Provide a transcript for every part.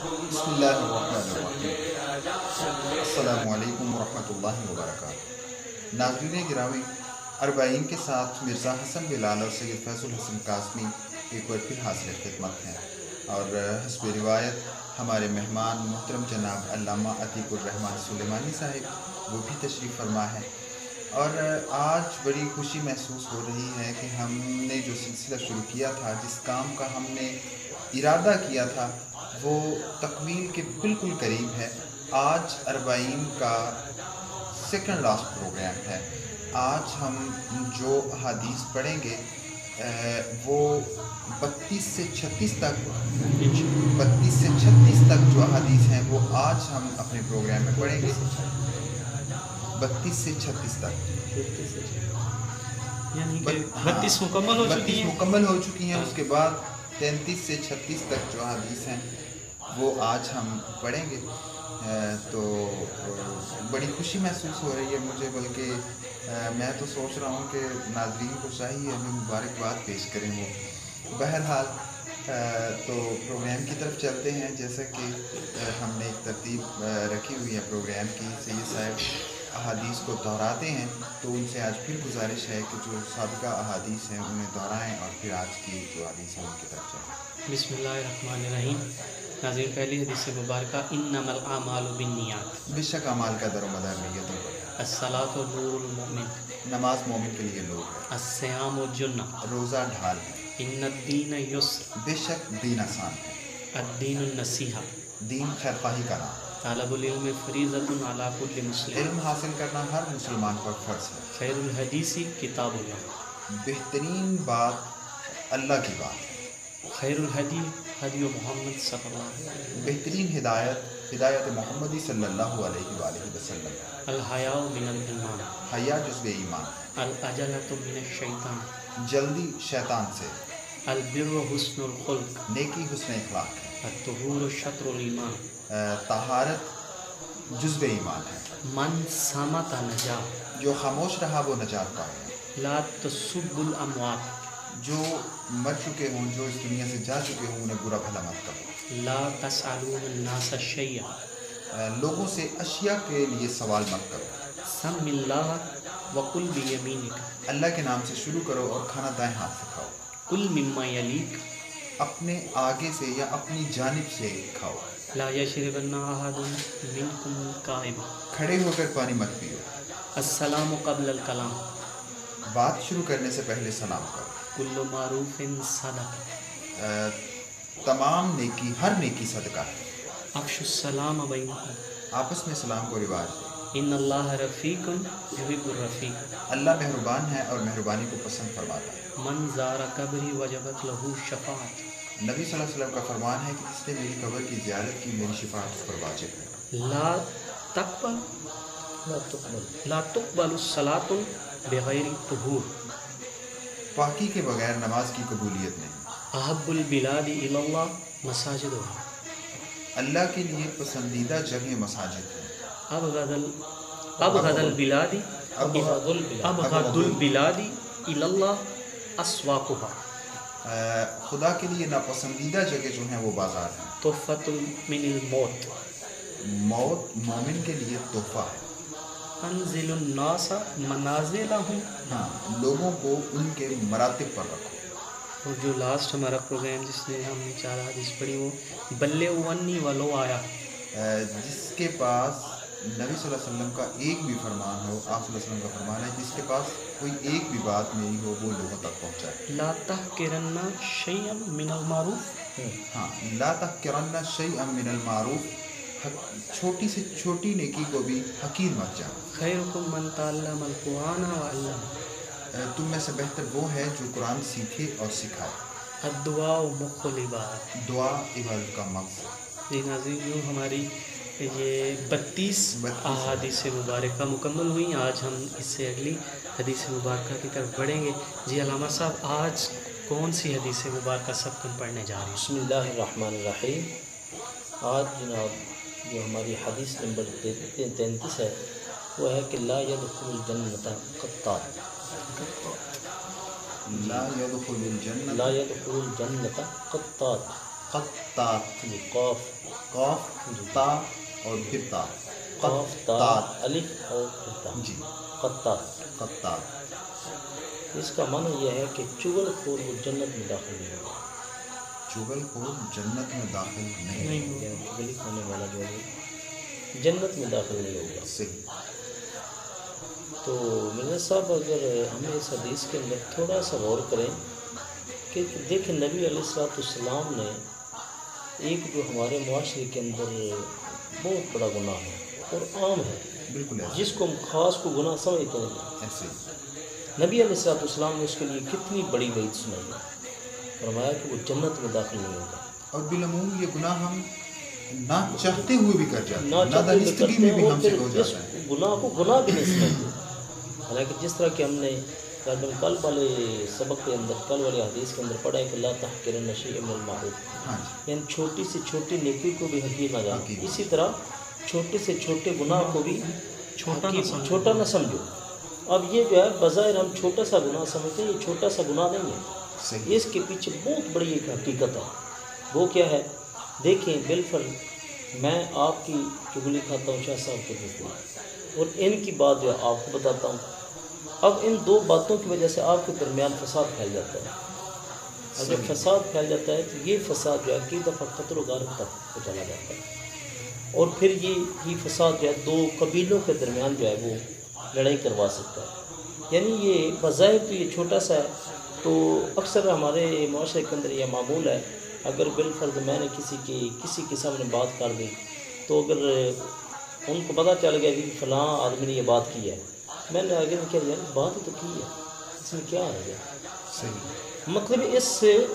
بسم اللہ الرحمن الرحیم۔ السلام علیکم ورحمۃ اللہ وبرکاتہ۔ ناظرین گرامی، اربعین کے ساتھ مرزا حسن بلال اور سید فیض الحسن قاسمی ایک بار پھر حاضر خدمت ہیں، اور حسب روایت ہمارے مہمان محترم جناب علامہ عتیق الرحمن سلیمانی صاحب وہ بھی تشریف فرما ہے، اور آج بڑی خوشی محسوس ہو رہی ہے کہ ہم نے جو سلسلہ شروع کیا تھا، جس کام کا ہم نے ارادہ کیا تھا، وہ تکمیل کے بالکل قریب ہے۔ آج اربعین کا سیکنڈ لاسٹ پروگرام ہے۔ آج ہم جو احادیث پڑھیں گے وہ 32 سے 36 تک جو احادیث ہیں وہ آج ہم اپنے پروگرام میں پڑھیں گے۔ 32 سے 36 تک یعنی کہ 32 مکمل ہو چکی ہیں۔ اس کے بعد 33 سے 36 تک جو حدیث ہیں وہ آج ہم پڑھیں گے۔ تو بڑی خوشی محسوس ہو رہی ہے مجھے، بلکہ میں تو سوچ رہا ہوں کہ ناظرین کو چاہیے ہمیں مبارکباد پیش کریں وہ۔ بہرحال تو پروگرام کی طرف چلتے ہیں۔ جیسا کہ ہم نے ایک ترتیب رکھی ہوئی ہے پروگرام کی، سید صاحب احادیث کو دہراتے ہیں، تو ان سے آج پھر گزارش ہے کہ جو سابقہ احادیث ہیں انہیں دہرائیں، اور پھر آج کی جو حدیث ہیں ان کی طرف چلیں۔ بسم اللہ الرحمن الرحیم۔ ناظرین، پہلی حدیث مبارکہ انما الاعمال بالنیات، بے شک اعمال کا در و مدار نیتوں پر ہے۔ الصلاۃ نور المؤمن، نماز مومن کے لیے نور ہے۔ الصیام جنہ، روزہ ڈھال ہے۔ ان الدین یسر، بے شک دین آسان ہے۔ الدین النصیحہ، دین خیر خواہی کا نام۔ طلب العلم فریضۃ علی کل مسلم، علم حاصل کرنا ہر مسلمان پر فرض ہے۔ خیر الحدیث کتاب اللہ، بہترین بات اللہ کی بات ہے۔ خیر الحدی حدی محمد صلی اللہ علیہ وسلم، بہترین ہدایت محمدی صلی اللہ علیہ وآلہ وسلم۔ الحیاء من الایمان، حیا جزو ایمان، العجلۃ من الشیطان، جلدی شیطان سے، البر حسن الخلق، نیکی حسن اخلاق ہے، الطہور شطر الایمان، طہارت جزو ایمان ہے۔ من صمت نجا، جو خاموش رہا وہ نجات پائے۔ لا تسب الاموات، جو مر چکے ہوں، جو اس دنیا سے جا چکے ہوں، انہیں برا بھلا مت کرو۔ لا تسألوا الناس شیئا، لوگوں سے اشیاء کے لیے سوال مت کرو۔ سم اللہ وکل بیمینک، اللہ کے نام سے شروع کرو اور کھانا دائیں ہاتھ سے کھاؤ۔ کل مما یلیک، اپنے آگے سے یا اپنی جانب سے کھاؤ۔ لا یشربن احد منکم قائما، کھڑے ہو کر پانی مت پیو۔ السلام قبل الکلام، بات شروع کرنے سے پہلے سلام کرو۔ کل معروف صدقہ، تمام نیکی، ہر نیکی صدقہ ہے۔ افشوا السلام بینکم، آپس میں سلام کو رواج دے۔ ان اللہ رفیق یحب الرفیق، اللہ مہربان ہے اور مہربانی کو پسند فرماتا ہے۔ من زار قبری وجبت لہ شفاعت، نبی صلی اللہ علیہ وسلم کا فرمان ہے کہ جس نے میری قبر کی زیارت کی، میری شفاعت اس پر واجب ہے۔ لا تقبل الصلاۃ بغیر طہور، پاکی کے بغیر نماز کی قبولیت نہیں۔ احب البلاد الی اللہ مساجدها، اللہ کے لیے پسندیدہ جگہ مساجد ہیں۔ ابغض البلاد الی اللہ اسواقها، خدا کے لیے ناپسندیدہ جگہ جو ہیں وہ بازار ہیں۔ تحفۃ من الموت، موت مومن کے لیے تحفہ ہے۔ انزل الناس منازلہم، ہاں، لوگوں کو ان کے مراتب پر رکھو۔ اور جو لاسٹ ہمارا پروگرام جس نے ہم نے 4 حدیث پڑھی، وہ بلغوا عنی ولو آیا، جس کے پاس نبی صلی اللہ علیہ وسلم کا ایک بھی فرمان ہو، آپ صلی اللہ علیہ وسلم کا فرمان ہے جس کے پاس کوئی ایک بھی بات میری ہو وہ لوگوں تک پہنچائے۔ لا تحقرن شیئا من المعروف، ہاں، لا تحقرن شیئا من المعروف، چھوٹی سے چھوٹی نیکی کو بھی حقیر مت جانا۔ خیرکم من تعلم القرآن وعلمہ، تم میں سے بہتر وہ ہے جو قرآن سیکھے اور سکھائے۔ الدعاء مخ العبادۃ، دعا عبادت کا مقصد۔ جی ناظرین، یوں ہماری یہ 32 احادیث مبارکہ مکمل ہوئیں۔ آج ہم اس سے اگلی حدیث مبارکہ کی طرف بڑھیں گے۔ جی علامہ صاحب، آج کون سی حدیث مبارکہ سب کم پڑھنے جا رہے ہیں؟ بسم اللہ الرحمن الرحیم۔ آج جناب جو ہماری حدیث نمبر 33 ہے وہ ہے کہ لا يدخل الجنت قطات، لا يدخل الجنت لا يدخل الجنت قطات، قطات، جی قاف، قاف تا اور پھر تا، قاف تا قطات، الف اور پھر تا، جی قطات۔ قطات۔ اس کا معنی یہ ہے کہ چغل خور وہ جنت میں داخل نہیں ہوگا، چغل خور جنت میں داخل نہیں نہیں ہوگا۔ یعنی چغلی کھانے والا جو ہے جنت میں داخل نہیں ہوگا۔ صحیح۔ تو مرزا صاحب اگر ہم اس حدیث کے اندر تھوڑا سا غور کریں کہ دیکھیں نبی علیہ السلام نے ایک جو ہمارے معاشرے کے اندر بہت بڑا گناہ ہے اور عام ہے، بالکل ایسے جس کو ہم خاص کو گناہ سمجھتے ہیں، ایسے نبی علیہ السلام نے اس کے لیے کتنی بڑی وعید سنائی ہے، فرمایا کہ وہ جنت میں داخل نہیں ہوگا۔ اور بالعموم یہ گناہ ہم نہ چاہتے ہوئے بھی کر جاتے نہ ہیں، چاہتے ہوئے نادانستگی کرتے میں ہیں بھی اور ہم سے پھر ہو اس جاتا ہے۔ گناہ کو گناہ بھی نہیں سمجھتے۔ حالانکہ جس طرح کہ ہم نے کل والے سبق کے اندر، کل والے حدیث کے اندر پڑھا ہے کہ لا تحقرن شیئا من المعروف، ہاں جی، یعنی چھوٹی سے چھوٹی نیکی کو بھی حقیر نہ جانو، حقیر۔ اسی طرح چھوٹے سے چھوٹے گناہ کو بھی چھوٹا نہ سمجھو۔ چھوٹا نہ سمجھو۔ اب یہ جو ہے بظاہر ہم چھوٹا سا گناہ سمجھتے ہیں، یہ چھوٹا سا گناہ نہیں ہے، صحیح، اس کے پیچھے بہت بڑی ایک حقیقت ہے۔ وہ کیا ہے؟ دیکھیں بالفرض میں آپ کی چغلی کھاتا ہوں شاہ صاحب کے نزدیک، اور ان کی بات جو ہے آپ کو بتاتا ہوں، اب ان دو باتوں کی وجہ سے آپ کے درمیان فساد پھیل جاتا ہے، اور جب فساد پھیل جاتا ہے تو یہ فساد جو ہے کئی دفعہ قتل و غارت تک کو چلا جاتا ہے، اور پھر یہ فساد جو ہے دو قبیلوں کے درمیان جو ہے وہ لڑائی کروا سکتا ہے۔ یعنی یہ بظاہر تو یہ چھوٹا سا ہے، تو اکثر ہمارے معاشرے کے اندر یہ معمول ہے، اگر بالفرض میں نے کسی کے سامنے بات کر دی، تو اگر ان کو پتہ چل گیا کہ فلاں آدمی نے یہ بات کی ہے، میں نے آگے میں کہہ دیا بات تو کی ہے، اس میں کیا آ گیا؟ صحیح، مطلب اس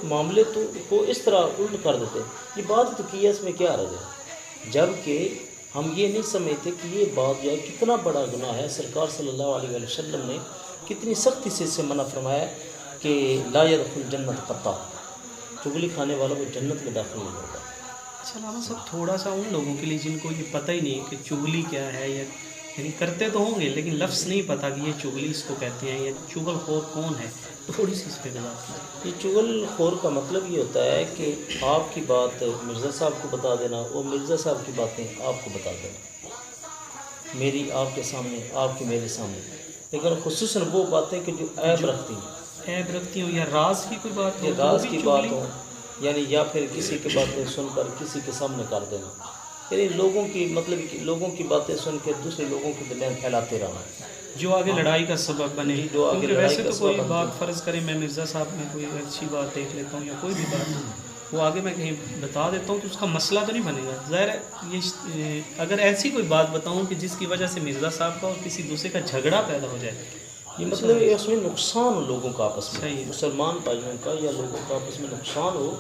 معاملے کو اس طرح الٹ کر دیتے، یہ بات تو کی ہے، اس میں کیا رہ گیا؟ جبکہ ہم یہ نہیں سمجھتے کہ یہ بات جو ہے کتنا بڑا گناہ ہے۔ سرکار صلی اللہ علیہ وسلم نے کتنی سختی سے اس سے منع فرمایا کہ لا يدخل جنت قطع، چغلی کھانے والا وہ جنت میں داخل نہیں ہوگا۔ اچھا علامہ صاحب، تھوڑا سا ان لوگوں کے لیے جن کو یہ پتہ ہی نہیں کہ چغلی کیا ہے، یا یعنی کرتے تو ہوں گے لیکن لفظ نہیں پتہ کہ یہ چغلی اس کو کہتے ہیں، یا چغل خور کون ہے، تھوڑی سی اس پہ وضاحت کیجیے۔ یہ چغل خور کا مطلب یہ ہوتا ہے کہ آپ کی بات مرزا صاحب کو بتا دینا اور مرزا صاحب کی باتیں آپ کو بتا دینا، میری آپ کے سامنے، آپ کی میرے سامنے، لیکن خصوصاً وہ باتیں کہ جو عیب رکھتی ہیں، عیب رکھتی ہوں یا راز کی کوئی بات ہو، یہ تو وہ راز بھی کی چغلی؟ بات ہو، یعنی یا پھر کسی کی باتیں سن کر کسی کے سامنے کر دینا، یعنی لوگوں کی مطلب کہ لوگوں کی باتیں سن کے دوسرے لوگوں کے درمیان پھیلاتے رہنا، جو آگے لڑائی کا سبب بنے، جی، جو آگے کیونکہ لڑائی ویسے کا تو سبب کوئی بنتے بات ہیں۔ فرض کرے میں مرزا صاحب میں کوئی اچھی بات دیکھ لیتا ہوں یا کوئی بھی بات وہ آگے میں کہیں بتا دیتا ہوں تو اس کا مسئلہ تو نہیں بنے گا، ظاہر ہے یہ اگر ایسی کوئی بات بتاؤں کہ جس کی وجہ سے مرزا صاحب کا اور کسی دوسرے کا جھگڑا پیدا ہو جائے، یہ مطلب اس میں نقصان ہو لوگوں کا آپس میں، صحیح ہے۔ مسلمان بھائیوں کا یا لوگوں کا آپس میں نقصان ہو،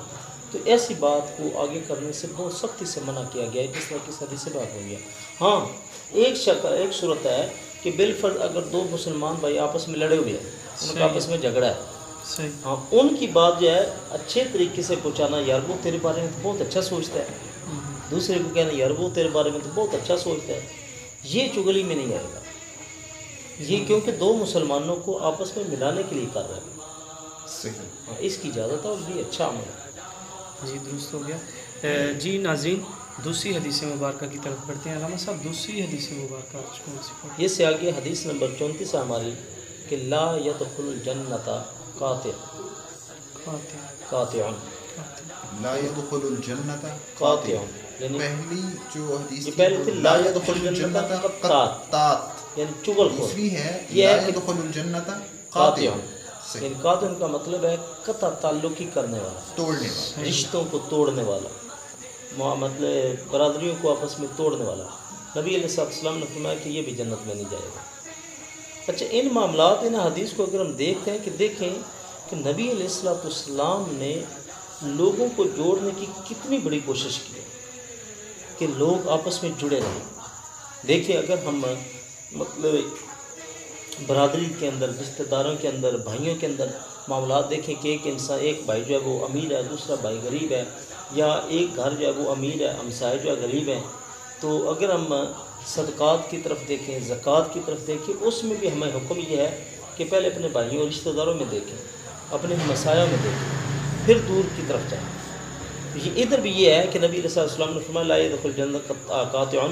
تو ایسی بات کو آگے کرنے سے بہت سختی سے منع کیا گیا ہے، جس طرح کی حدیث سے بات ہو گیا۔ ہاں ایک صورت ہے کہ بالفرض اگر دو مسلمان بھائی آپس میں لڑے ہوئے ہیں، ان صحیح کا ہے۔ آپس میں جھگڑا ہے، صحیح، ہاں ان کی بات جو ہے اچھے طریقے سے پہنچانا، یار وہ تیرے بارے میں تو بہت اچھا سوچتا ہے، دوسرے کو کہنا یار وہ تیرے بارے میں تو بہت اچھا سوچتا ہے، یہ چغلی میں نہیں آئے گا، یہ کیونکہ دو مسلمانوں کو آپس میں ملانے کے لیے کر رہا ہے، صحیح، ہاں اس کی اجازت ہے اور یہ اچھا عمل ہے۔ جی درست ہو گیا۔ جی ناظرین، دوسری حدیث مبارکہ کی طرف بڑھتے ہیں۔ علامہ صاحب دوسری حدیث مبارکہ آج کون سی پڑھ؟ یہ سے آگے حدیث نمبر 34 ہے ہماری کہ لا يدخل الجنت قاطع، قاطع، لا يدخل الجنت قاطع، قاطع، یعنی پہلی جو حدیث یہ تھی پہلی وہ تھی لا يدخل الجنت قطات، قطات، یعنی چغل خور، دوسری ہے یہ لا ہے کہ يدخل الجنت قاطع، قاطع، یعنی صحیح، قاطع کا مطلب ہے قطع تعلقی کرنے والا، توڑنے والا، رشتوں کو توڑنے والا، مطلب برادریوں کو آپس میں توڑنے والا۔ نبی علیہ السلام نے فرمایا کہ یہ بھی جنت میں نہیں جائے گا۔ اچھا ان معاملات، ان حدیث کو اگر ہم دیکھتے ہیں کہ دیکھیں کہ نبی علیہ السلام نے لوگوں کو جوڑنے کی کتنی بڑی کوشش کی ہے کہ لوگ آپس میں جڑے رہیں۔ دیکھیں اگر ہم مطلب برادری کے اندر، رشتہ داروں کے اندر، بھائیوں کے اندر معاملات دیکھیں کہ ایک بھائی جو ہے وہ امیر ہے، دوسرا بھائی غریب ہے، یا ایک گھر جو ہے وہ امیر ہے، ہمسائے جو ہے غریب ہیں، تو اگر ہم صدقات کی طرف دیکھیں، زکوٰۃ کی طرف دیکھیں، اس میں بھی ہمیں حکم یہ ہے کہ پہلے اپنے بھائیوں اور رشتہ داروں میں دیکھیں، اپنے ہمسایوں میں دیکھیں، پھر دور کی طرف جائیں۔ یہ ادھر بھی یہ ہے کہ نبی علیہ السلام نے فرمایا لا يدخل جنت قاطع،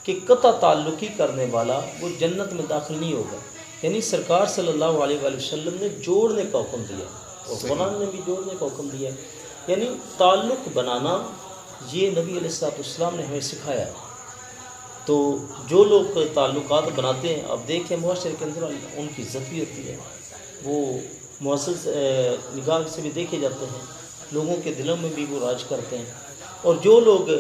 کہ قطع تعلقی کرنے والا وہ جنت میں داخل نہیں ہوگا. یعنی سرکار صلی اللہ علیہ وآلہ وسلم نے جوڑنے کا حکم دیا اور قرآن نے بھی جوڑنے کا حکم دیا. یعنی تعلق بنانا یہ نبی علیہ السلام نے ہمیں سکھایا. تو جو لوگ تعلقات بناتے ہیں، اب دیکھیں معاشرے کے اندر ان کی عزت بھی ہوتی ہے، وہ معزز نگاہ سے بھی دیکھے جاتے ہیں، لوگوں کے دلوں میں بھی وہ راج کرتے ہیں. اور جو لوگ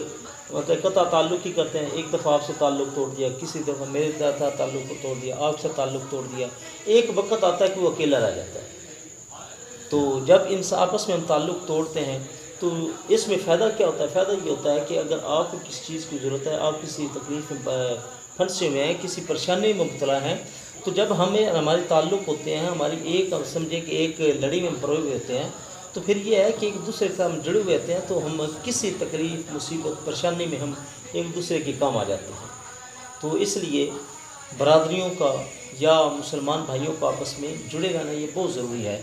مطلب قطع تعلق ہی کرتے ہیں، ایک دفعہ آپ سے تعلق توڑ دیا، کسی دفعہ میرے ساتھ تعلق کو توڑ دیا، آپ سے تعلق توڑ دیا، ایک وقت آتا ہے کہ وہ اکیلا رہ جاتا ہے. تو جب ان سے آپس میں ہم تعلق توڑتے ہیں تو اس میں فائدہ کیا ہوتا ہے؟ فائدہ یہ ہوتا ہے کہ اگر آپ کو کسی چیز کی ضرورت ہے، آپ کسی تکلیف میں پھنسے ہوئے ہیں، کسی پریشانی میں مبتلا ہیں، تو جب ہمارے تعلق ہوتے ہیں، ہماری ایک سمجھے کہ ایک لڑی میں پروئے ہوئے ہوتے ہیں، تو پھر یہ ہے کہ ایک دوسرے سے ہم جڑے ہوئے ہوتے ہیں، تو ہم کسی تکلیف، مصیبت، پریشانی میں ہم ایک دوسرے کے کام آ جاتے ہیں. تو اس لیے برادریوں کا یا مسلمان بھائیوں کو آپس میں جڑے رہنا یہ بہت ضروری ہے.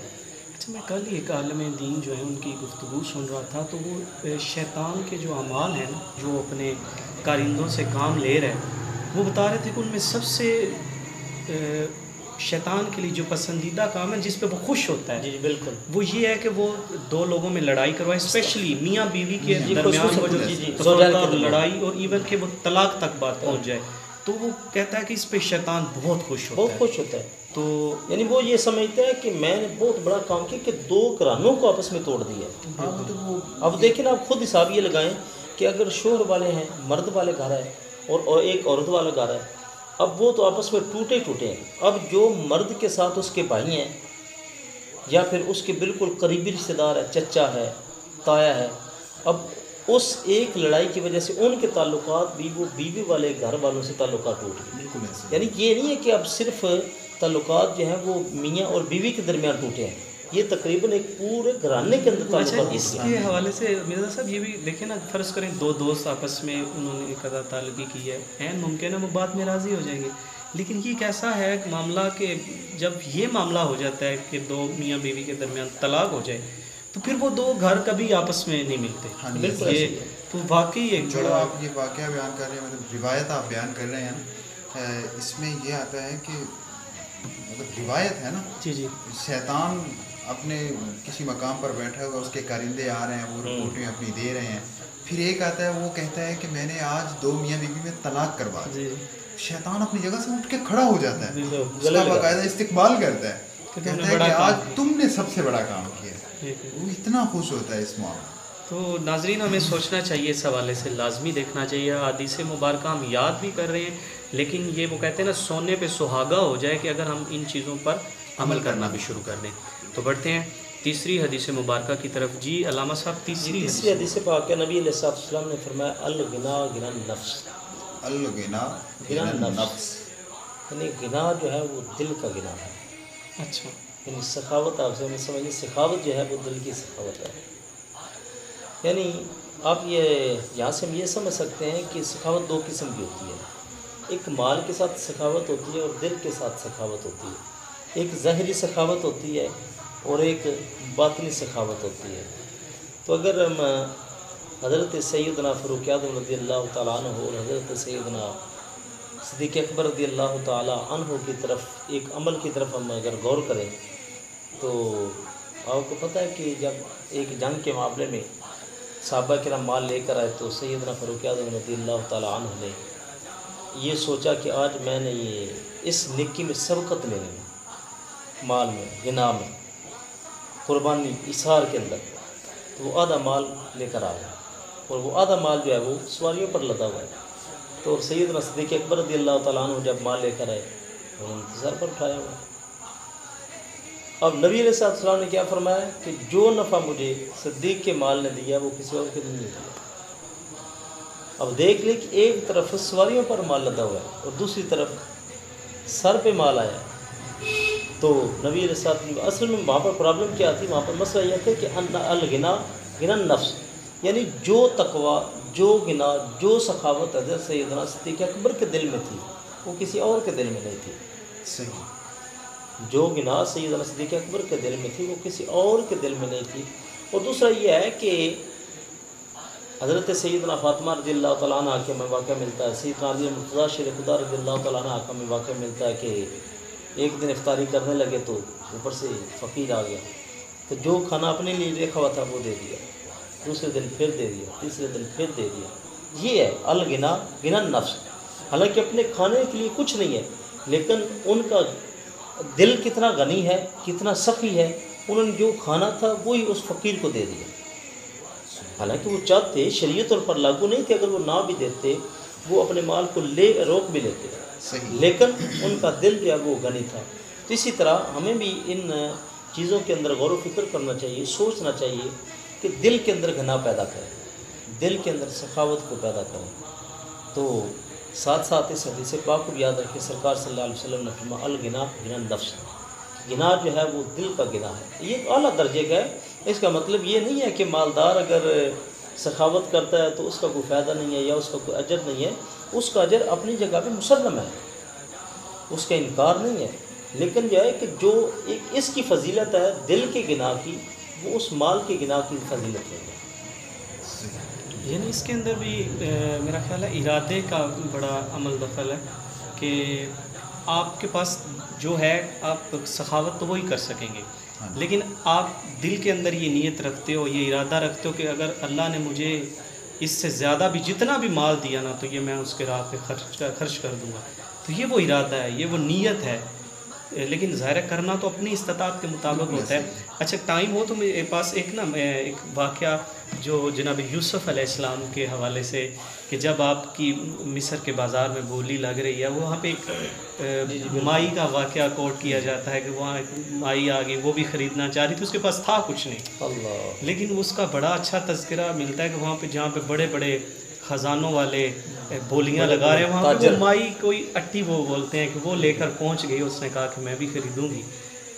اچھا، میں کل ایک عالم دین جو ہے ان کی گفتگو سن رہا تھا، تو وہ شیطان کے جو اعمال ہیں نا، جو اپنے کارندوں سے کام لے رہے ہیں، وہ بتا رہے تھے کہ ان میں سب سے شیطان کے لیے جو پسندیدہ کام ہے، جس پہ وہ خوش ہوتا ہے، جی بالکل، وہ یہ ہے کہ وہ دو لوگوں میں لڑائی کروائے، اسپیشلی میاں بیوی کے جی درمیان وہ جو زوجین اور کے لڑائی، اور ایون کہ وہ طلاق تک بات پہنچ جائے. تو وہ کہتا ہے کہ اس پہ شیطان بہت خوش ہوتا ہے. بہت خوش ہوتا ہے. تو یعنی وہ یہ سمجھتا ہے کہ میں نے بہت بڑا کام کیا کہ دو گھرانوں کو آپس میں توڑ دیا. اب دیکھیں نا، آپ خود حساب یہ لگائیں کہ اگر شوہر والے ہیں، مرد والے گھر ہے، اور ایک عورت والا گھر ہے، اب وہ تو آپس میں ٹوٹے ہیں. اب جو مرد کے ساتھ اس کے بھائی ہیں یا پھر اس کے بالکل قریبی رشتہ دار ہے، چچا ہے، تایا ہے، اب اس ایک لڑائی کی وجہ سے ان کے تعلقات بھی، وہ بیوی والے گھر والوں سے تعلقات ٹوٹ گئے. بالکل ایسے. یعنی یہ نہیں ہے کہ اب صرف تعلقات جو ہیں وہ میاں اور بیوی کے درمیان ٹوٹے ہیں، یہ تقریباً ایک پورے گھرانے کے اندر اچھا، تعلقات اس ٹوٹ گئے. کے حوالے سے مرزا صاحب یہ بھی دیکھیں نا، فرض کریں دو دوست آپس میں انہوں نے قطع تعلقی کی ہے، عین ممکن ہے وہ بات میں راضی ہو جائیں گے، لیکن یہ کیسا ہے معاملہ کہ جب یہ معاملہ ہو جاتا ہے کہ دو میاں بیوی کے درمیان طلاق ہو جائے، تو پھر وہ دو گھر کبھی آپس میں نہیں ملتے. بالکل یہ تو واقعی ایک جو آپ یہ واقعہ بیان کر رہے ہیں، مطلب روایت آپ بیان کر رہے ہیں، اس میں یہ آتا ہے کہ مطلب روایت ہے نا، جی شیطان اپنے کسی مقام پر بیٹھا ہوا، اس کے کارندے آ رہے ہیں، وہ رپورٹیں اپنی دے رہے ہیں، پھر ایک آتا ہے وہ کہتا ہے کہ میں نے آج دو میاں بیوی میں طلاق کروا دی. شیطان اپنی جگہ سے اٹھ کے کھڑا ہو جاتا ہے، اس کا باقاعدہ استقبال کرتا ہے، کہتا ہے کہ آج تم نے سب سے بڑا کام کیا. وہ اتنا خوش ہوتا ہے اس معاملے. تو ناظرین، ہمیں سوچنا چاہیے اس حوالے سے، لازمی دیکھنا چاہیے. حدیث مبارکہ ہم یاد بھی کر رہے ہیں، لیکن یہ وہ کہتے ہیں نا، سونے پہ سہاگا ہو جائے کہ اگر ہم ان چیزوں پر عمل کرنا بھی شروع کر دیں. تو بڑھتے ہیں تیسری حدیث مبارکہ کی طرف. جی علامہ صاحب، تیسری حدیث پاک ہے، نبی علیہ السلام نے فرمایا الغنا غنا النفس. الغنا غنا النفس یعنی غنا جو ہے وہ دل کا غنا ہے. اچھا، یعنی سخاوت، آپ سے سمجھیے سخاوت جو ہے وہ دل کی سخاوت ہے. یعنی آپ یہاں سے ہم یہ سمجھ سکتے ہیں کہ سخاوت دو قسم کی ہوتی ہے. ایک مال کے ساتھ سخاوت ہوتی ہے اور دل کے ساتھ سخاوت ہوتی ہے. ایک ظاہری سخاوت ہوتی ہے اور ایک باطنی سخاوت ہوتی ہے. تو اگر ہم حضرت سیدنا فاروق اعظم رضی اللہ تعالیٰ عنہ اور حضرت سیدنا صدیق اکبر رضی اللہ تعالیٰ عنہ کی طرف، ایک عمل کی طرف ہم اگر غور کریں، تو آپ کو پتہ ہے کہ جب ایک جنگ کے معاملے میں صحابہ کرام مال لے کر آئے، تو سیدنا فاروق اعظم رضی اللہ تعالیٰ عنہ نے یہ سوچا کہ آج میں نے اس نیکی میں سبقت لینی ہے، مال میں، غنا میں، قربانی، اثار کے اندر. تو وہ آدھا مال لے کر آ گیا، اور وہ آدھا مال جو ہے وہ سواریوں پر لدا ہوا ہے. تو سیدنا صدیق اکبر رضی اللہ تعالیٰ عنہ جب مال لے کر آئے، انہوں نے انتظار پر اٹھایا ہوا. اب نبی علیہ السلام نے کیا فرمایا کہ جو نفع مجھے صدیق کے مال نے دیا وہ کسی اور کے نہیں دیا. اب دیکھ لیں کہ ایک طرف سواریوں پر مال لدا ہوا ہے اور دوسری طرف سر پہ مال آیا. تو نبی علیہ السلام اصل میں وہاں پر پرابلم کیا تھی؟ وہاں پر مسئلہ یہ تھا کہ الغنا غنا النفس، یعنی جو تقوی، جو غنا، جو سخاوت حضرت سیدنا صدیق اکبر کے دل میں تھی وہ کسی اور کے دل میں نہیں تھی. صحیح. جو غنا سیدنا صدیق اکبر کے دل میں تھی وہ کسی اور کے دل میں نہیں تھی. اور دوسرا یہ ہے کہ حضرت سیدنا فاطمہ رضی اللہ تعالیٰ عنہ کے میں واقعہ ملتا ہے، سیدنا علی مرتضیٰ شیر خدا رضی اللہ تعالیٰ عنہ کا میں واقعہ ملتا ہے کہ ایک دن افطاری کرنے لگے تو اوپر سے فقیر آ گیا، تو جو کھانا اپنے لیے رکھا ہوا تھا وہ دے دیا، دوسرے دن پھر دے دیا، تیسرے دن پھر دے دیا۔ یہ ہے الغنا، غنى النفس۔ حالانکہ اپنے کھانے کے لیے کچھ نہیں ہے، لیکن ان کا دل کتنا غنی ہے، کتنا سخی ہے، انہوں نے جو کھانا تھا وہی اس فقیر کو دے دیا۔ حالانکہ وہ چاہتے شریعت طور پر لاگو نہیں کہ اگر وہ نہ بھی دیتے وہ اپنے مال کو روک بھی لیتے، صحیح۔ لیکن ان کا دل جو ہے وہ غنی تھا۔ تو اسی طرح ہمیں بھی ان چیزوں کے اندر غور و فکر کرنا چاہیے، سوچنا چاہیے کہ دل کے اندر غنا پیدا کریں، دل کے اندر سخاوت کو پیدا کریں۔ تو ساتھ ساتھ اس حدیث پاک کو بھی یاد رکھیں، سرکار صلی اللہ علیہ وسلم نے فرمایا الغنا غنى النفس، گناہ جو ہے وہ دل کا گناہ ہے۔ یہ ایک اعلیٰ درجے کا ہے۔ اس کا مطلب یہ نہیں ہے کہ مالدار اگر سخاوت کرتا ہے تو اس کا کوئی فائدہ نہیں ہے یا اس کا کوئی اجر نہیں ہے، اس کا اجر اپنی جگہ پہ مسلم ہے، اس کا انکار نہیں ہے، لیکن یہ ہے کہ جو ایک اس کی فضیلت ہے دل کے گناہ کی، وہ اس مال کے گناہ کی فضیلت نہیں ہے۔ یعنی اس کے اندر بھی میرا خیال ہے ارادے کا بڑا عمل دخل ہے کہ آپ کے پاس جو ہے آپ سخاوت تو وہی کر سکیں گے، لیکن آپ دل کے اندر یہ نیت رکھتے ہو، یہ ارادہ رکھتے ہو کہ اگر اللہ نے مجھے اس سے زیادہ بھی جتنا بھی مال دیا نا تو یہ میں اس کے راہ پہ خرچ کر دوں گا، تو یہ وہ ارادہ ہے، یہ وہ نیت ہے، لیکن ظاہر کرنا تو اپنی استطاعت کے مطابق ہوتا ہے۔ اچھا ٹائم ہو تو میرے پاس ایک واقعہ جو جناب یوسف علیہ السلام کے حوالے سے، کہ جب آپ کی مصر کے بازار میں بولی لگ رہی ہے، وہاں پہ ایک مائی کا واقعہ کوٹ کیا جاتا ہے کہ وہاں ایک مائی آ گئی، وہ بھی خریدنا چاہ رہی تھی، اس کے پاس تھا کچھ نہیں، اللہ، لیکن اس کا بڑا اچھا تذکرہ ملتا ہے کہ وہاں پہ جہاں پہ بڑے بڑے خزانوں والے بولیاں لگا رہے ہیں، وہاں پہ وہ مائی کوئی اٹی وہ بولتے ہیں کہ وہ لے کر پہنچ گئی، اس نے کہا کہ میں بھی خریدوں گی،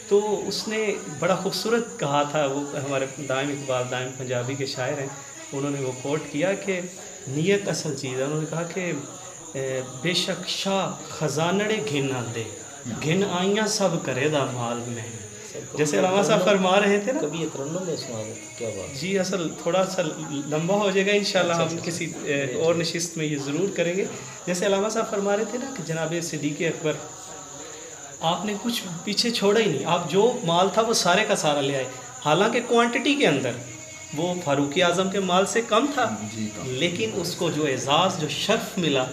تو اس نے بڑا خوبصورت کہا تھا، وہ ہمارے دائم اقبال دائم پنجابی کے شاعر ہیں، انہوں نے وہ کوٹ کیا کہ نیت اصل چیز ہے۔ انہوں نے کہا کہ بے شک شاہ خزانڑے گھن آندے گھن آئیاں سب کرے دا مال میں، جیسے علامہ صاحب فرما رہے تھے نا، کبھی یہ ترنم میں سنا دیں، کیا بات؟ جی اصل تھوڑا سا لمبا ہو جائے گا انشاءاللہ، ہم کسی اور نشست میں یہ ضرور کریں گے۔ جیسے علامہ صاحب فرما رہے تھے نا کہ جناب صدیق اکبر آپ نے کچھ پیچھے چھوڑا ہی نہیں، آپ جو مال تھا وہ سارے کا سارا لے آئے، حالانکہ کوانٹٹی کے اندر وہ فاروق اعظم کے مال سے کم تھا، لیکن اس کو جو اعزاز جو شرف ملا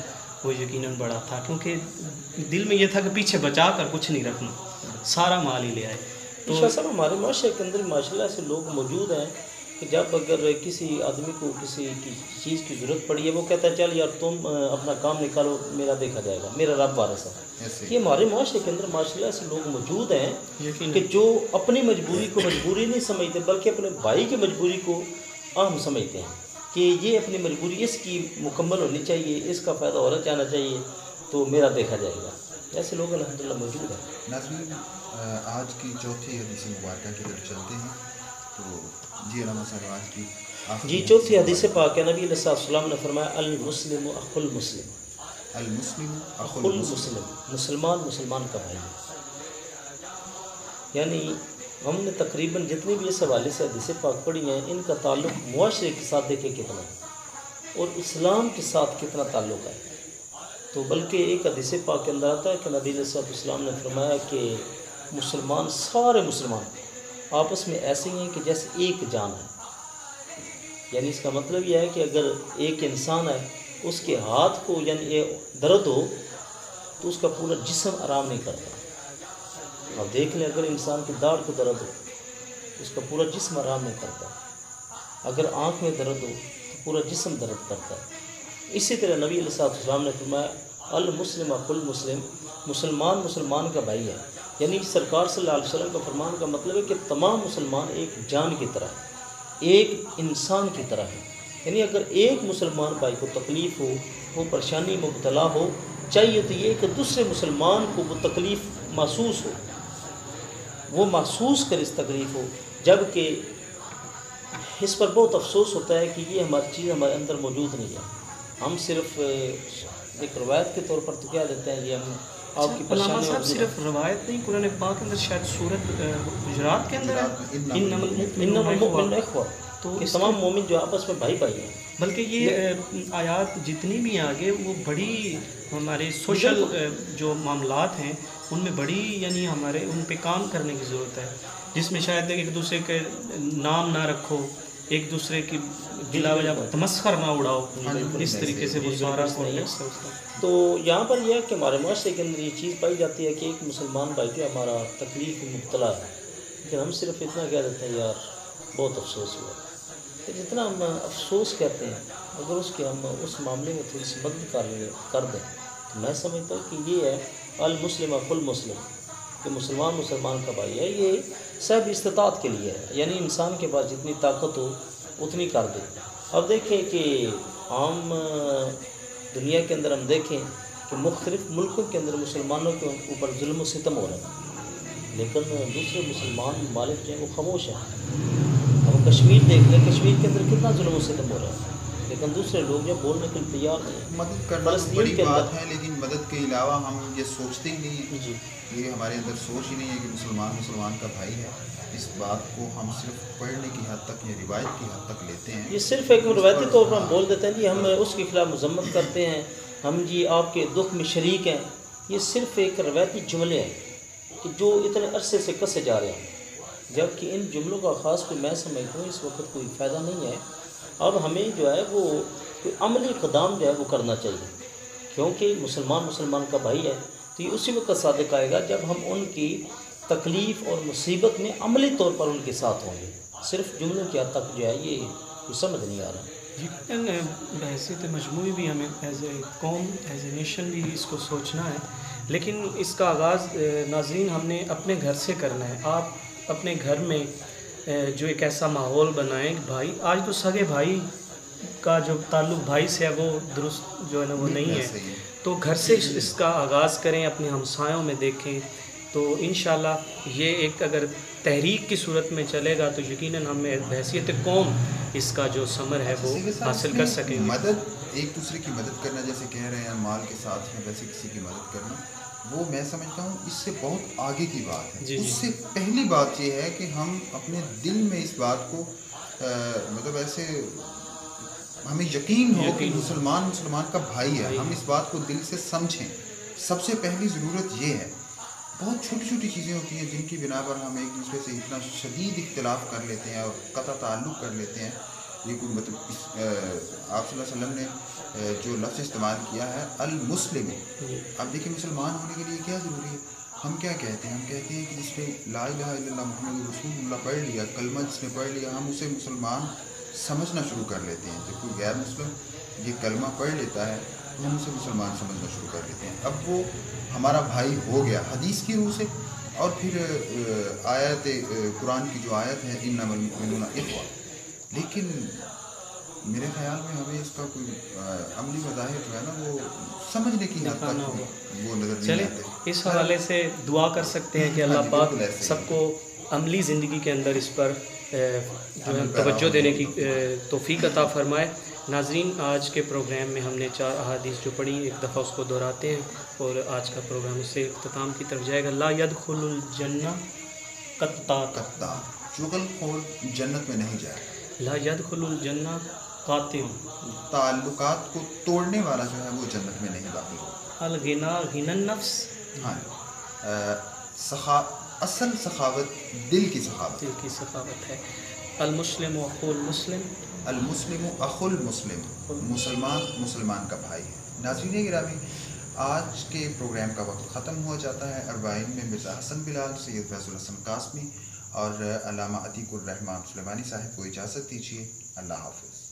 وہ یقیناً بڑا تھا، کیونکہ دل میں یہ تھا کہ پیچھے بچا کر کچھ نہیں رکھنا، سارا مال ہی لے آئے۔ تو صاحب ہمارے معاشرے کے اندر ماشاء اللہ ایسے لوگ موجود ہیں کہ جب اگر کسی آدمی کو کسی کی چیز کی ضرورت پڑی ہے، وہ کہتا ہے چل یار تم اپنا کام نکالو، میرا دیکھا جائے گا، میرا رب وارث ہے۔ یہ ہمارے معاشرے کے اندر ماشاء اللہ ایسے لوگ موجود ہیں کہ جو اپنی مجبوری کو مجبوری نہیں سمجھتے، بلکہ اپنے بھائی کی مجبوری کو اہم سمجھتے ہیں کہ یہ اپنی مجبوری اس کی مکمل ہونی چاہیے، اس کا فائدہ ہونا چاہنا چاہیے، تو میرا دیکھا جائے گا۔ ایسے لوگ الحمدللہ موجود ہیں۔ ناظرین، آج کی چوتھی حدیث مبارکہ کی طرف چلتے ہیں، تو جی علامہ صاحب آج کی جی چوتھی حدیث پاک ہے، نبی علیہ السلام نے فرمایا المسلم اخو المسلم، المسلم اخو المسلم، مسلمان مسلمان کا بھائی ہے۔ یعنی ہم نے تقریباً جتنی بھی اس حوالے سے حدیث پاک پڑھی ہیں، ان کا تعلق معاشرے کے ساتھ دیکھیں کتنا ہے اور اسلام کے ساتھ کتنا تعلق ہے۔ تو بلکہ ایک حدیث پاک کے اندر آتا ہے کہ نبی علیہ السلام نے فرمایا کہ مسلمان، سارے مسلمان آپس میں ایسے ہیں کہ جیسے ایک جان ہے۔ یعنی اس کا مطلب یہ ہے کہ اگر ایک انسان ہے، اس کے ہاتھ کو یعنی درد ہو تو اس کا پورا جسم آرام نہیں کرتا۔ آپ دیکھ لیں، اگر انسان کی داڑھ کو درد ہو تو اس کا پورا جسم آرام نہیں کرتا، اگر آنکھ میں درد ہو تو پورا جسم درد کرتا ہے۔ اسی طرح نبی علیہ السلام نے فرمایا المسلم اخو المسلم، مسلمان مسلمان کا بھائی ہے۔ یعنی سرکار صلی اللہ علیہ وسلم کا فرمان کا مطلب ہے کہ تمام مسلمان ایک جان کی طرح ہے، ایک انسان کی طرح ہے۔ یعنی اگر ایک مسلمان بھائی کو تکلیف ہو، وہ پریشانی مبتلا ہو، چاہیے تو یہ کہ دوسرے مسلمان کو وہ تکلیف محسوس ہو، وہ محسوس کر اس تکلیف ہو، جبکہ اس پر بہت افسوس ہوتا ہے کہ یہ ہماری چیز ہمارے اندر موجود نہیں ہے۔ ہم صرف ایک روایت کے طور پر تو کیا دیتے ہیں، یہ ہم آپ کی علامہ پریشانی صاحب صرف روایت نہیں، قرآن پاک کے اندر شاید سورت حجرات کے اندر ہے انما المؤمنون اخوہ، تو تمام مومن جو آپس میں بھائی بھائی ہیں۔ بلکہ یہ آیات جتنی بھی ہیں آگے وہ بڑی ہمارے سوشل جو معاملات ہیں ان میں بڑی یعنی ہمارے ان پہ کام کرنے کی ضرورت ہے، جس میں شاید ایک دوسرے کے نام نہ رکھو، ایک دوسرے کی بلا وجہ تمسخر نہ اڑاؤ، اس طریقے سے وہ سارا کانٹیکسٹ ہے اس کا۔ تو یہاں پر یہ ہے کہ ہمارے معاشرے کے اندر یہ چیز پائی جاتی ہے کہ ایک مسلمان بھائی جو ہمارا تکلیف میں مبتلا ہے، لیکن ہم صرف اتنا کہہ دیتے ہیں یار بہت افسوس ہوا، کہ جتنا ہم افسوس کہتے ہیں اگر اس کے ہم اس معاملے میں تھوڑی سی مدد کر دیں تو میں سمجھتا ہوں کہ یہ ہے المسلم اخو المسلم، کہ مسلمان کا بھائی ہے، یہ سب استطاعت کے لیے ہے، یعنی انسان کے پاس جتنی طاقت ہو اتنی کر دے۔ اب دیکھیں کہ عام دنیا کے اندر ہم دیکھیں کہ مختلف ملکوں کے اندر مسلمانوں کے اوپر ظلم و ستم ہو رہا ہے، لیکن دوسرے مسلمان ممالک جو ہیں وہ خاموش ہیں۔ ہم کشمیر دیکھ لیں، کشمیر کے اندر کتنا ظلم و ستم ہو رہا ہے، لیکن دوسرے لوگ جو بولنے کے لیے تیار نہیں ہیں۔ مدد کرنا بڑی بات ہے، لیکن مدد کے علاوہ ہم یہ سوچتے ہی نہیں ہیں، یہ ہمارے اندر سوچ ہی نہیں ہے کہ مسلمان کا بھائی ہے۔ اس بات کو ہم صرف پڑھنے کی حد تک یا روایت کی حد تک لیتے ہیں، یہ صرف ایک روایتی طور پر ہم بول دیتے ہیں جی ہم اس کے خلاف مذمت کرتے ہیں، ہم جی آپ کے دکھ میں شریک ہیں، یہ صرف ایک روایتی جملے ہیں کہ جو اتنے عرصے سے کسے جا رہے ہیں، جبکہ ان جملوں کا خاص کوئی میں سمجھتا ہوں اس وقت کوئی فائدہ نہیں ہے۔ اب ہمیں جو ہے وہ کوئی عملی اقدام جو ہے وہ کرنا چاہیے، کیونکہ مسلمان کا بھائی ہے، تو یہ اسی وقت صادق آئے گا جب ہم ان کی تکلیف اور مصیبت میں عملی طور پر ان کے ساتھ ہوں گے۔ صرف جملوں کی حد تک جو ہے یہ کچھ سمجھ نہیں آ رہا۔ بحیثیت مجموعی بھی ہمیں ایز اے قوم ایز اے نیشن بھی اس کو سوچنا ہے، لیکن اس کا آغاز ناظرین ہم نے اپنے گھر سے کرنا ہے۔ آپ اپنے گھر میں جو ایک ایسا ماحول بنائیں، بھائی آج تو سگے بھائی کا جو تعلق بھائی سے ہے وہ درست جو ہے نا وہ نہیں ہے، تو گھر سے اس کا آغاز کریں، اپنے ہمسایوں میں دیکھیں، تو انشاءاللہ یہ ایک اگر تحریک کی صورت میں چلے گا تو یقیناً ہم بحیثیت قوم اس کا جو ثمر ہے وہ حاصل کر سکیں گے۔ مدد ایک دوسرے کی مدد کرنا، جیسے کہہ رہے ہیں مال کے ساتھ ہیں ویسے کسی کی مدد کرنا، وہ میں سمجھتا ہوں اس سے بہت آگے کی بات ہے۔ اس سے پہلی بات یہ ہے کہ ہم اپنے دل میں اس بات کو مطلب ایسے ہمیں یقین ہو کہ مسلمان کا بھائی ہے، ہم اس بات کو دل سے سمجھیں۔ سب سے پہلی ضرورت یہ ہے۔ بہت چھوٹی چھوٹی چیزیں ہوتی ہیں جن کی بنا پر ہم ایک دوسرے سے اتنا شدید اختلاف کر لیتے ہیں اور قطع تعلق کر لیتے ہیں۔ یہ کوئی مطلب آپ صلی اللہ علیہ وسلم نے جو لفظ استعمال کیا ہے المسلم، اب دیکھیں مسلمان ہونے کے لیے کیا ضروری ہے؟ ہم کیا کہتے ہیں؟ ہم کہتے ہیں کہ جس نے لا الہ الا اللہ محمد رسول اللہ پڑھ لیا، کلمہ جس نے پڑھ لیا، ہم اسے مسلمان سمجھنا شروع کر لیتے ہیں۔ جب کوئی غیر مسلم یہ کلمہ پڑھ لیتا ہے تو ہم اسے مسلمان سمجھنا شروع کر لیتے ہیں، اب وہ ہمارا بھائی ہو گیا حدیث کی روح سے۔ اور پھر آیت قرآن کی جو آیت ہے انما المؤمنون اخوہ، لیکن میرے خیال میں ہمیں اس کا کوئی عملی مظاہر جو ہے نا وہ سمجھنے کی حد تک وہ نظر نہیں آتے۔ اس حوالے سے دعا کر سکتے ہیں کہ اللہ پاک سب کو عملی زندگی کے اندر اس پر جو ہے توجہ دینے کی توفیق عطا فرمائے۔ ناظرین آج کے پروگرام میں ہم نے 4 احادیث جو پڑھی ایک دفعہ اس کو دہراتے ہیں اور آج کا پروگرام اس سے اختتام کی طرف جائے گا۔ لا يدخل الجنہ قطات، چغل خور جنت میں نہیں جائے گا۔ لا يدخل الجنہ قاطع، تعلقات کو توڑنے والا جو ہے وہ جنت میں نہیں داخل ہوگا۔ الغنا غنى النفس، ہاں اصل سخاوت دل کی سخاوت، دل کی سخاوت ہے۔ المسلم اخو المسلم، المسلم اخو المسلم، مسلمان کا بھائی ہے۔ ناظرین گرامی، آج کے پروگرام کا وقت ختم ہوا جاتا ہے۔ اربعین میں مرزا حسن بلال، سید فیض الحسن قاسمی اور علامہ عتیق الرحمن سلیمانی صاحب کو اجازت دیجیے۔ اللہ حافظ۔